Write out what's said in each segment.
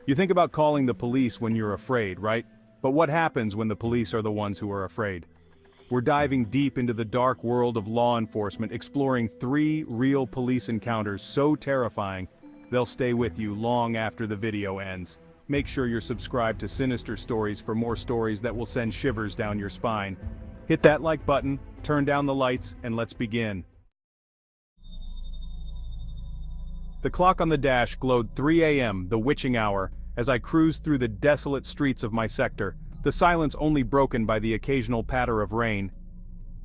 You think about calling the police when you're afraid, right? But what happens when the police are the ones who are afraid? We're diving deep into the dark world of law enforcement, exploring 3 real police encounters so terrifying, they'll stay with you long after the video ends. Make sure you're subscribed to Sinister Stories for more stories that will send shivers down your spine. Hit that like button, turn down the lights, and let's begin. The clock on the dash glowed 3 a.m., the witching hour, as I cruised through the desolate streets of my sector, the silence only broken by the occasional patter of rain.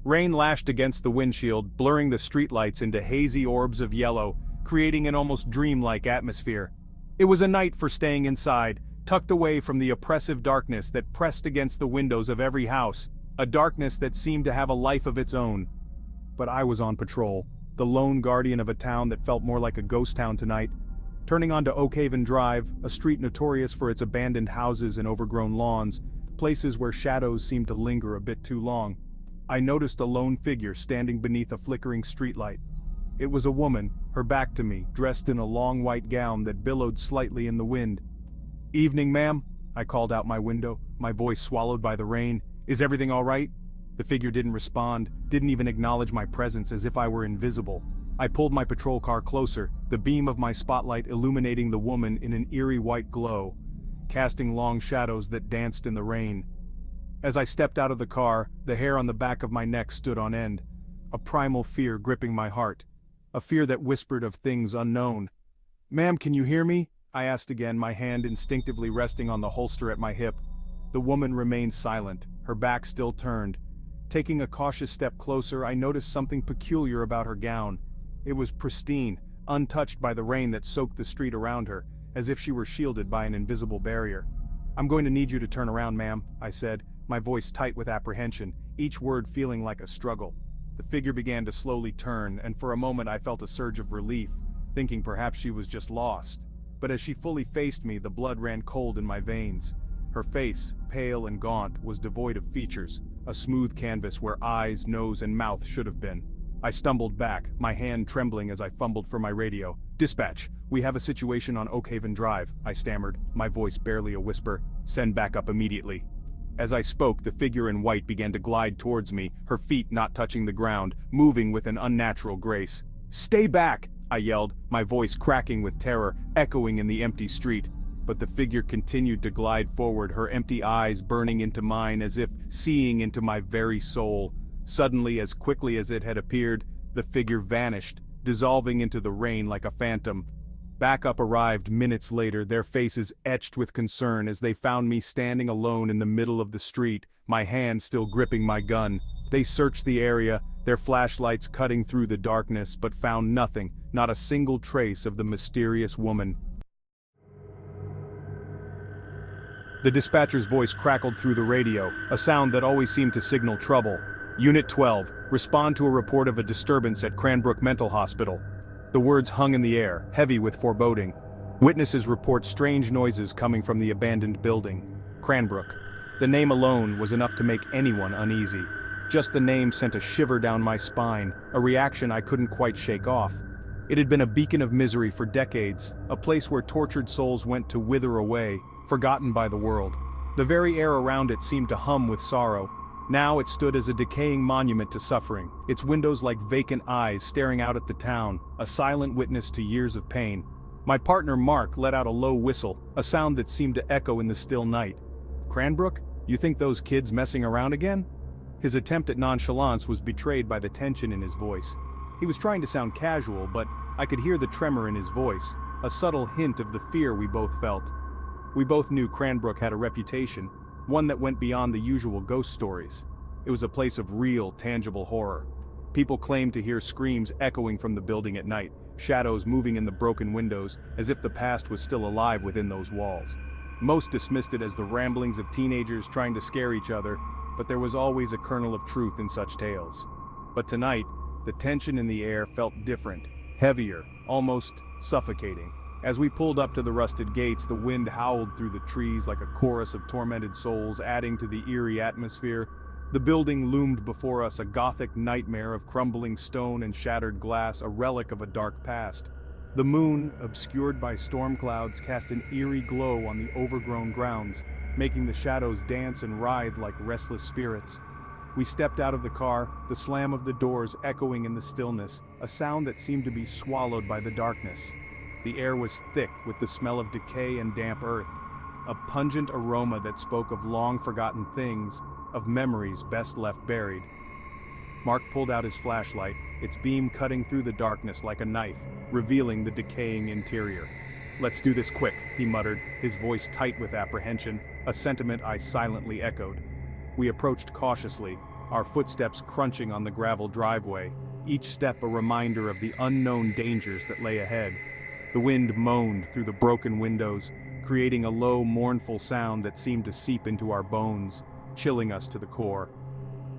Rain lashed against the windshield, blurring the streetlights into hazy orbs of yellow, creating an almost dreamlike atmosphere. It was a night for staying inside, tucked away from the oppressive darkness that pressed against the windows of every house, a darkness that seemed to have a life of its own. But I was on patrol, the lone guardian of a town that felt more like a ghost town tonight. Turning onto Oakhaven Drive, a street notorious for its abandoned houses and overgrown lawns, places where shadows seemed to linger a bit too long, I noticed a lone figure standing beneath a flickering streetlight. It was a woman, her back to me, dressed in a long white gown that billowed slightly in the wind. "Evening, ma'am," I called out my window, my voice swallowed by the rain. "Is everything all right?" The figure didn't respond, didn't even acknowledge my presence, as if I were invisible. I pulled my patrol car closer, the beam of my spotlight illuminating the woman in an eerie white glow, casting long shadows that danced in the rain. As I stepped out of the car, the hair on the back of my neck stood on end, a primal fear gripping my heart, a fear that whispered of things unknown. "Ma'am, can you hear me?" I asked again, my hand instinctively resting on the holster at my hip. The woman remained silent, her back still turned. Taking a cautious step closer, I noticed something peculiar about her gown. It was pristine, untouched by the rain that soaked the street around her, as if she were shielded by an invisible barrier. "I'm going to need you to turn around, ma'am," I said, my voice tight with apprehension, each word feeling like a struggle. The figure began to slowly turn, and for a moment I felt a surge of relief, thinking perhaps she was just lost. But as she fully faced me, the blood ran cold in my veins. Her face, pale and gaunt, was devoid of features, a smooth canvas where eyes, nose, and mouth should have been. I stumbled back, my hand trembling as I fumbled for my radio. "Dispatch, we have a situation on Oakhaven Drive," I stammered, my voice barely a whisper. "Send backup immediately." As I spoke, the figure in white began to glide towards me, her feet not touching the ground, moving with an unnatural grace. "Stay back!" I yelled, my voice cracking with terror, echoing in the empty street. But the figure continued to glide forward, her empty eyes burning into mine as if seeing into my very soul. Suddenly, as quickly as it had appeared, the figure vanished, dissolving into the rain like a phantom. Backup arrived minutes later, their faces etched with concern as they found me standing alone in the middle of the street, my hand still gripping my gun. They searched the area, their flashlights cutting through the darkness, but found nothing, not a single trace of the mysterious woman. The dispatcher's voice crackled through the radio, a sound that always seemed to signal trouble. "Unit 12, respond to a report of a disturbance at Cranbrook Mental Hospital." The words hung in the air, heavy with foreboding. Witnesses report strange noises coming from the abandoned building. Cranbrook. The name alone was enough to make anyone uneasy. Just the name sent a shiver down my spine, a reaction I couldn't quite shake off. It had been a beacon of misery for decades, a place where tortured souls went to wither away, forgotten by the world. The very air around it seemed to hum with sorrow. Now it stood as a decaying monument to suffering, its windows like vacant eyes staring out at the town, a silent witness to years of pain. My partner Mark let out a low whistle, a sound that seemed to echo in the still night. "Cranbrook? You think those kids messing around again?" His attempt at nonchalance was betrayed by the tension in his voice. He was trying to sound casual, but I could hear the tremor in his voice, a subtle hint of the fear we both felt. We both knew Cranbrook had a reputation, one that went beyond the usual ghost stories. It was a place of real, tangible horror. People claimed to hear screams echoing from the building at night, shadows moving in the broken windows, as if the past was still alive within those walls. Most dismissed it as the ramblings of teenagers trying to scare each other, but there was always a kernel of truth in such tales. But tonight, the tension in the air felt different, heavier, almost suffocating. As we pulled up to the rusted gates, the wind howled through the trees like a chorus of tormented souls, adding to the eerie atmosphere. The building loomed before us, a gothic nightmare of crumbling stone and shattered glass, a relic of a dark past. The moon, obscured by storm clouds, cast an eerie glow on the overgrown grounds, making the shadows dance and writhe like restless spirits. We stepped out of the car, the slam of the doors echoing in the stillness, a sound that seemed to be swallowed by the darkness. The air was thick with the smell of decay and damp earth, a pungent aroma that spoke of long-forgotten things, of memories best left buried. Mark pulled out his flashlight, its beam cutting through the darkness like a knife, revealing the decaying interior. "Let's do this quick," he muttered, his voice tight with apprehension, a sentiment I silently echoed. We approached cautiously, our footsteps crunching on the gravel driveway, each step a reminder of the unknown dangers that lay ahead. The wind moaned through the broken windows, creating a low, mournful sound that seemed to seep into our bones, chilling us to the core.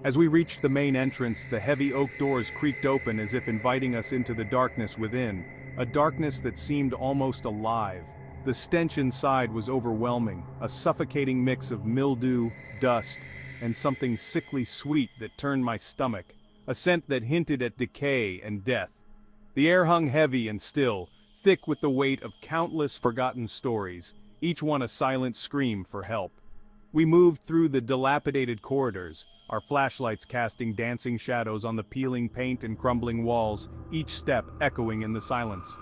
As we reached the main entrance, the heavy oak doors creaked open as if inviting us into the darkness within, a darkness that seemed almost alive. The stench inside was overwhelming, a suffocating mix of mildew, dust, and something sickly sweet that turned my stomach, a scent that hinted at decay and death. The air hung heavy and still, thick with the weight of countless forgotten stories, each one a silent scream for help. We moved through the dilapidated corridors, our flashlights casting dancing shadows on the peeling paint and crumbling walls, each step echoing in the silence.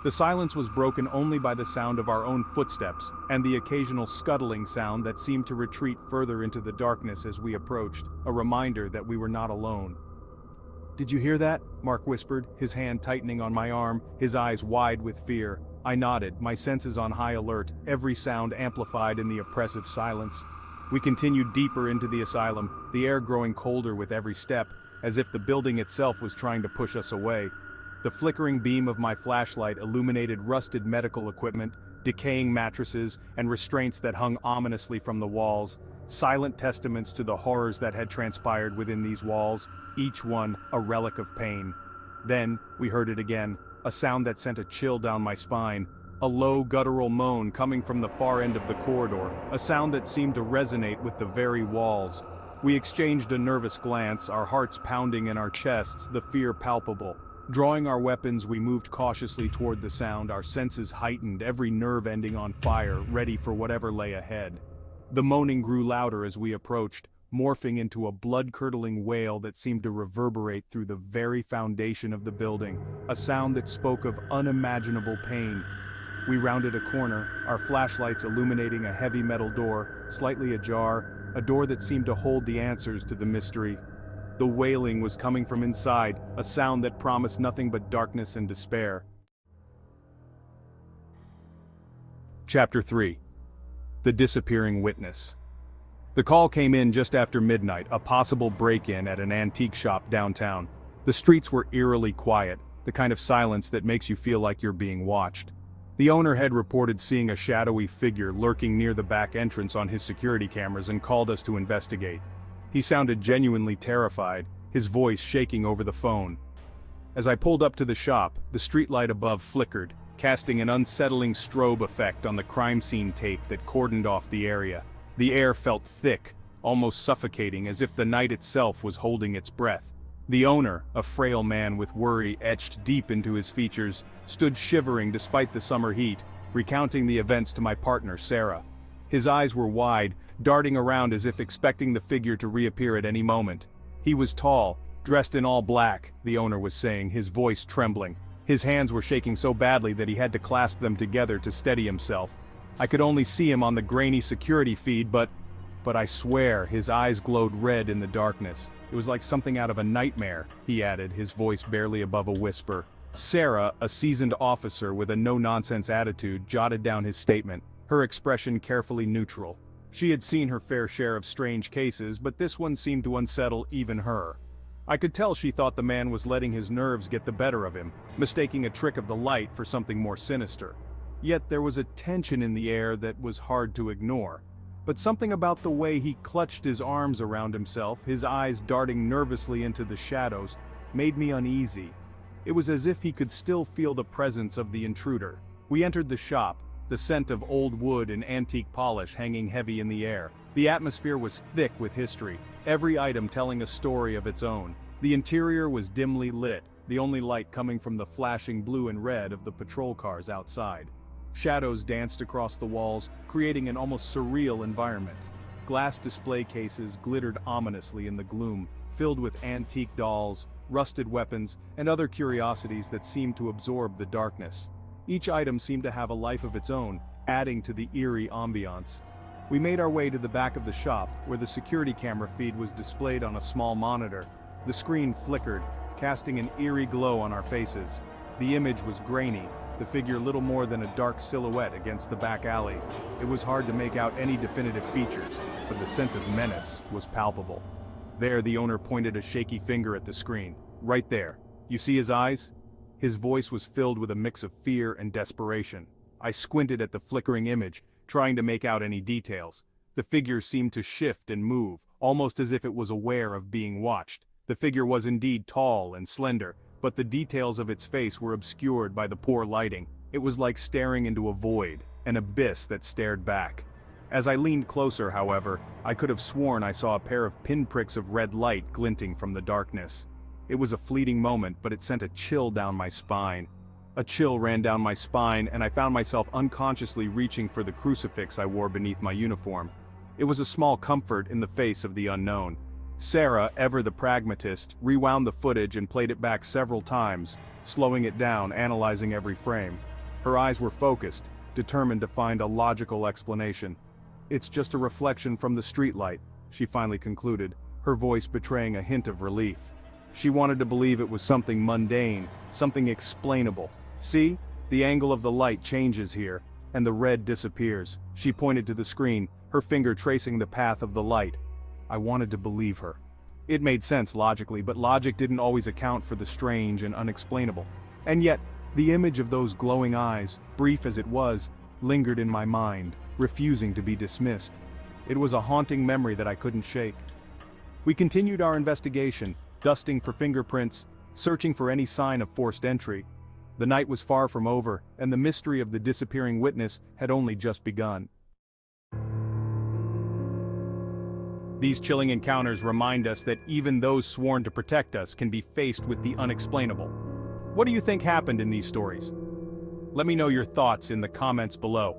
The silence was broken only by the sound of our own footsteps, and the occasional scuttling sound that seemed to retreat further into the darkness as we approached, a reminder that we were not alone. "Did you hear that?" Mark whispered, his hand tightening on my arm, his eyes wide with fear. I nodded, my senses on high alert, every sound amplified in the oppressive silence. We continued deeper into the asylum, the air growing colder with every step, as if the building itself was trying to push us away. The flickering beam of my flashlight illuminated rusted medical equipment, decaying mattresses, and restraints that hung ominously from the walls, silent testaments to the horrors that had transpired within these walls, each one a relic of pain. Then, we heard it again, a sound that sent a chill down my spine, a low guttural moan coming from the far end of the corridor, a sound that seemed to resonate with the very walls. We exchanged a nervous glance, our hearts pounding in our chests, the fear palpable. Drawing our weapons, we moved cautiously toward the sound, our senses heightened, every nerve ending on fire, ready for whatever lay ahead. The moaning grew louder as we approached, morphing into a blood-curdling wail that seemed to reverberate through the very foundation of the building, a sound that spoke of unimaginable pain. We rounded a corner, our flashlights illuminating a heavy metal door, slightly ajar, a door that seemed to hold the answers to the mystery. The wailing was coming from inside, a sound that promised nothing but darkness and despair. Chapter 3. The Disappearing Witness. The call came in just after midnight, a possible break-in at an antique shop downtown. The streets were eerily quiet, the kind of silence that makes you feel like you're being watched. The owner had reported seeing a shadowy figure lurking near the back entrance on his security cameras and called us to investigate. He sounded genuinely terrified, his voice shaking over the phone. As I pulled up to the shop, the streetlight above flickered, casting an unsettling strobe effect on the crime scene tape that cordoned off the area. The air felt thick, almost suffocating, as if the night itself was holding its breath. The owner, a frail man with worry etched deep into his features, stood shivering despite the summer heat, recounting the events to my partner, Sarah. His eyes were wide, darting around as if expecting the figure to reappear at any moment. He was tall, dressed in all black, the owner was saying, his voice trembling. His hands were shaking so badly that he had to clasp them together to steady himself. I could only see him on the grainy security feed, but I swear his eyes glowed red in the darkness. It was like something out of a nightmare, he added, his voice barely above a whisper. Sarah, a seasoned officer with a no-nonsense attitude, jotted down his statement, her expression carefully neutral. She had seen her fair share of strange cases, but this one seemed to unsettle even her. I could tell she thought the man was letting his nerves get the better of him, mistaking a trick of the light for something more sinister. Yet there was a tension in the air that was hard to ignore. But something about the way he clutched his arms around himself, his eyes darting nervously into the shadows, made me uneasy. It was as if he could still feel the presence of the intruder. We entered the shop, the scent of old wood and antique polish hanging heavy in the air. The atmosphere was thick with history, every item telling a story of its own. The interior was dimly lit, the only light coming from the flashing blue and red of the patrol cars outside. Shadows danced across the walls, creating an almost surreal environment. Glass display cases glittered ominously in the gloom, filled with antique dolls, rusted weapons, and other curiosities that seemed to absorb the darkness. Each item seemed to have a life of its own, adding to the eerie ambiance. We made our way to the back of the shop, where the security camera feed was displayed on a small monitor. The screen flickered, casting an eerie glow on our faces. The image was grainy, the figure little more than a dark silhouette against the back alley. It was hard to make out any definitive features, but the sense of menace was palpable. There, the owner pointed a shaky finger at the screen. Right there. You see his eyes? His voice was filled with a mix of fear and desperation. I squinted at the flickering image, trying to make out any details. The figure seemed to shift and move, almost as if it was aware of being watched. The figure was indeed tall and slender, but the details of its face were obscured by the poor lighting. It was like staring into a void, an abyss that stared back. As I leaned closer, however, I could have sworn I saw a pair of pinpricks of red light glinting from the darkness. It was a fleeting moment, but it sent a chill down my spine. A chill ran down my spine, and I found myself unconsciously reaching for the crucifix I wore beneath my uniform. It was a small comfort in the face of the unknown. Sarah, ever the pragmatist, rewound the footage and played it back several times, slowing it down, analyzing every frame. Her eyes were focused, determined to find a logical explanation. "It's just a reflection from the streetlight," she finally concluded, her voice betraying a hint of relief. She wanted to believe it was something mundane, something explainable. "See? The angle of the light changes here, and the red disappears." She pointed to the screen, her finger tracing the path of the light. I wanted to believe her. It made sense logically, but logic didn't always account for the strange and unexplainable. And yet, the image of those glowing eyes, brief as it was, lingered in my mind, refusing to be dismissed. It was a haunting memory that I couldn't shake. We continued our investigation, dusting for fingerprints, searching for any sign of forced entry. The night was far from over, and the mystery of the disappearing witness had only just begun. These chilling encounters remind us that even those sworn to protect us can be faced with the unexplainable. What do you think happened in these stories? Let me know your thoughts in the comments below.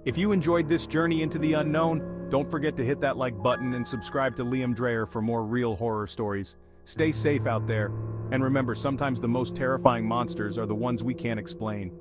If you enjoyed this journey into the unknown, don't forget to hit that like button and subscribe to Liam Dreyer for more real horror stories. Stay safe out there, and remember, sometimes the most terrifying monsters are the ones we can't explain.